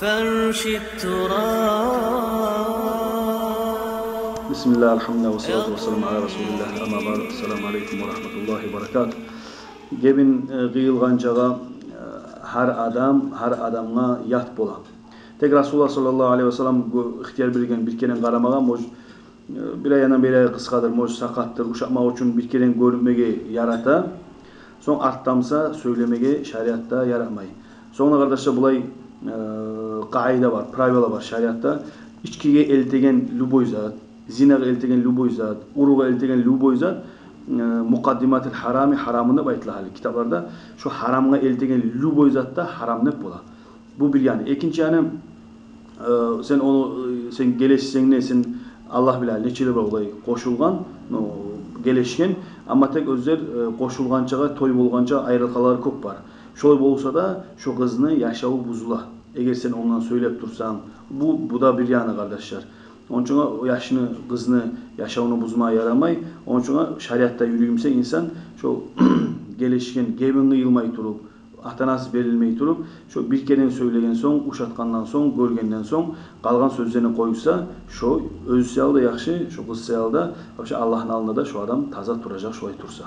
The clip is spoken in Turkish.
فرش التراب. بسم الله الحمد لله والصلاة والسلام على رسول الله أما بعد السلام عليكم ورحمة الله وبركاته. Gebin kıyılgancağa her adamga yat bola. Tek Rasulullah sallallahu aleyhi ve sellem ihtiyar bilgen bir keren qaramağa moj bir ayından beri kıskadır, moj sakattır, uşakmak için bir keren görünmege yarata. Son arttamsa söylemege şariatta yaratmay. Sonra kardeşler bulay kaide var, pravila var şariatta. İçkiye eltegen luboy zat, zinaga eltegen luboy zat, uruga eltegen luboy zat mukaddimatil harami haramında baytılahali kitaplarda şu haramga eltegen luboy zat da haram ne bola. Bu bir yani. İkinci yani sen onu sen geleşsen ne sen Allah bilir neçeli bir olay koşulgan geleşken ama tek özler koşulgançaga toy bolgança ayrılkalar çok var. Şoy bolsa da şu kızını yaşağı buzula. Eğer sen ondan söylep dursan bu da bir yana kardeşler. Onun için o yaşını kızını yaşağını buzmaya yaramay. Onun için şariatta yürüyümse insan şu geleşken gebinli yılmay turup ahtanası verilmeyi turup şu bir kere söylegen son uşatkandan son görgenden son kalgan sözlerini koysa şu öz seyal da yaxşı şu kız seyal da Allah'ın alnında da şu adam taza duracak şoy tursa.